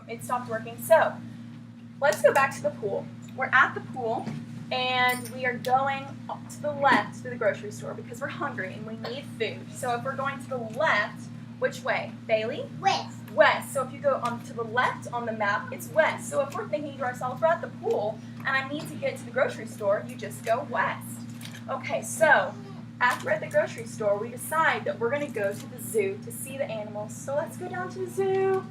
it stopped working. So let's go back to the pool. We're at the pool, and we are going to the left to the grocery store because we're hungry and we need food. So if we're going to the left, which way? Bailey? West. West. So if you go on to the left on the map, it's west. So if we're thinking to ourselves, we're at the pool, and I need to get to the grocery store, you just go west. Okay, so after we're at the grocery store, we decide that we're going to go to the zoo to see the animals. So let's go down to the zoo.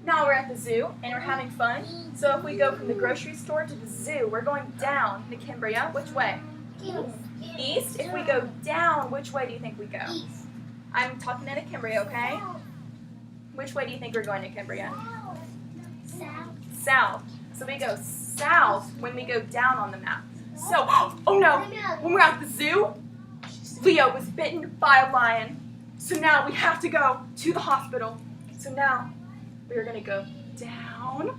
Now we're at the zoo, and we're having fun. So if we go from the grocery store to the zoo, we're going down to Cambria. Which way? East. If we go down, which way do you think we go? East. I'm talking to Cambria, okay? Which way do you think we're going to Cambria? South. South. So we go south when we go down on the map. So, oh no, when we're at the zoo, Leo was bitten by a lion. So now we have to go to the hospital. So now we are going to go down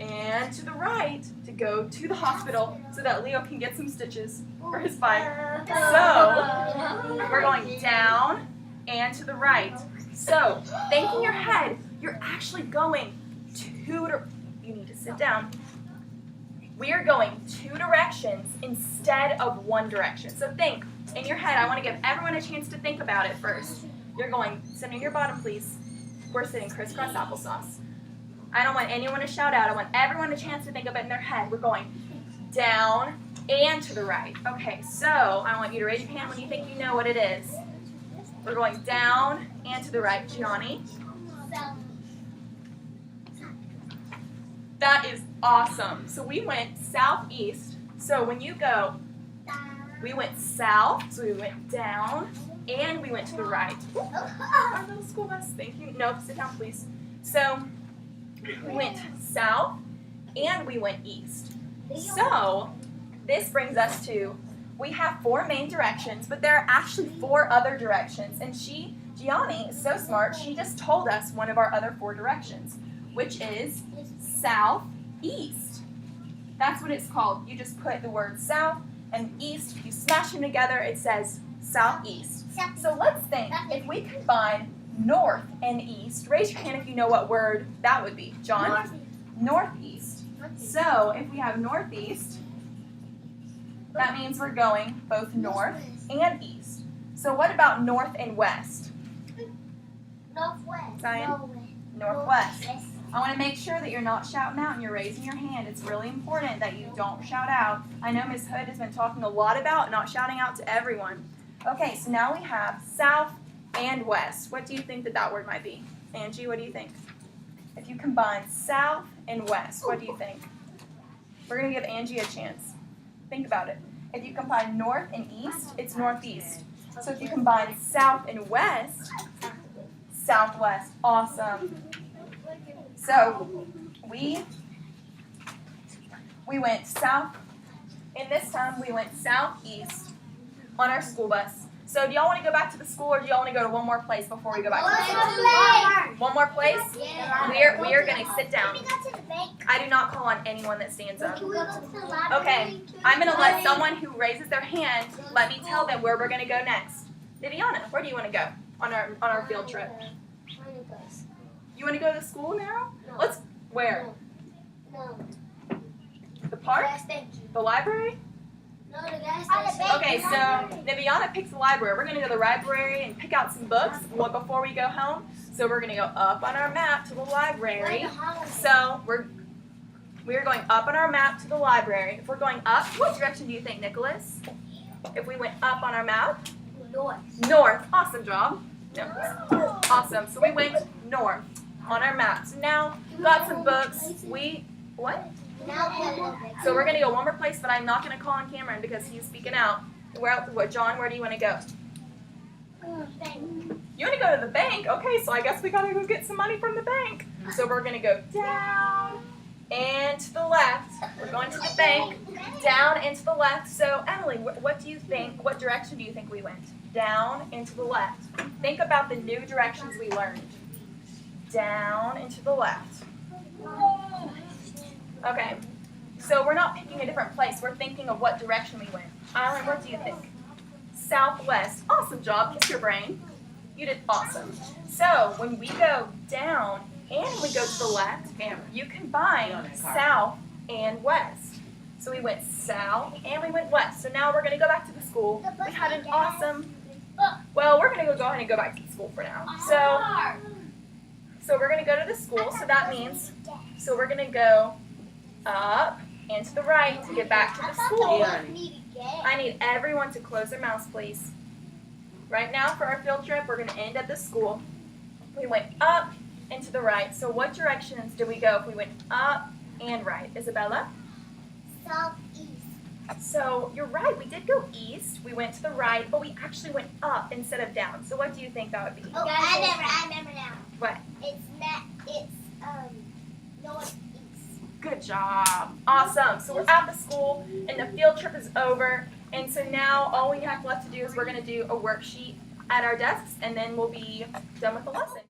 and to the right to go to the hospital so that Leo can get some stitches for his bite. So we're going down and to the right. So think in your head, you're actually going you need to sit down. We are going 2 directions instead of 1 direction. So think in your head. I want to give everyone a chance to think about it first. You're going, sit on your bottom, please. We're sitting crisscross applesauce. I don't want anyone to shout out. I want everyone a chance to think of it in their head. We're going down and to the right. Okay, so I want you to raise your hand when you think you know what it is. We're going down and to the right. Gianni? South. That is awesome. So we went southeast. So when you go, we went south, so we went down, and we went to the right. Our little school bus, thank you. No, sit down, please. So we went south, and we went east. So this brings us to, we have 4 main directions, but there are actually 4 other directions. And Gianni is so smart, she just told us one of our other 4 directions, which is southeast. That's what it's called. You just put the word south and east. If you smash them together, it says southeast. So let's think. If we combine north and east, raise your hand if you know what word that would be. John? Northeast. So if we have northeast, that means we're going both north and east. So what about north and west? Northwest. Zion? Northwest. I want to make sure that you're not shouting out and you're raising your hand. It's really important that you don't shout out. I know Ms. Hood has been talking a lot about not shouting out to everyone. Okay, so now we have south and west. What do you think that word might be? Angie, what do you think? If you combine south and west, what do you think? We're going to give Angie a chance. Think about it. If you combine north and east, it's northeast. So if you combine south and west, southwest. Awesome. So we went south, and this time we went southeast on our school bus. So do y'all want to go back to the school, or do y'all want to go to one more place before we go back to the school? One more place? Yeah. We are going to sit down. I do not call on anyone that stands up. Okay, I'm going to let someone who raises their hand, let me tell them where we're going to go next. Viviana, where do you want to go on our field trip? You want to go to school now? No. Let's, where? No. The park? The library? No, the gas station. Okay, so Viviana picks the library. We're going to go to the library and pick out some books before we go home. So we're going to go up on our map to the library. So we're going up on our map to the library. If we're going up, what direction do you think, Nicholas? If we went up on our map? North. North. Awesome job. No. Awesome. So we went north on our map. So now we've got some books. What? So we're going to go one more place, but I'm not going to call on Cameron because he's speaking out. John, where do you want to go? You want to go to the bank? Okay, so I guess we got to go get some money from the bank. So we're going to go down and to the left. We're going to the bank, down and to the left. So Emily, what do you think? What direction do you think we went? Down and to the left. Think about the new directions we learned. Down and to the left. Okay, so we're not picking a different place. We're thinking of what direction we went. Alan, what do you think? Southwest. Awesome job. Kiss your brain. You did awesome. So when we go down and we go to the left, you combine south and west. So we went south and we went west. So now we're going to go back to the school. We had an awesome, well, we're going to go ahead and go back to the school for now. So we're going to go to the school. So that means, so we're going to go up and to the right to get back to the school. I need everyone to close their mouths, please. Right now for our field trip, we're going to end at the school. We went up and to the right. So what directions did we go if we went up and right? Isabella? Southeast. So you're right, we did go east. We went to the right, but we actually went up instead of down. So what do you think that would be? Oh, I remember now. What? It's northeast. Good job. Awesome. So we're at the school and the field trip is over. And so now all we have left to do is we're going to do a worksheet at our desks and then we'll be done with the lesson.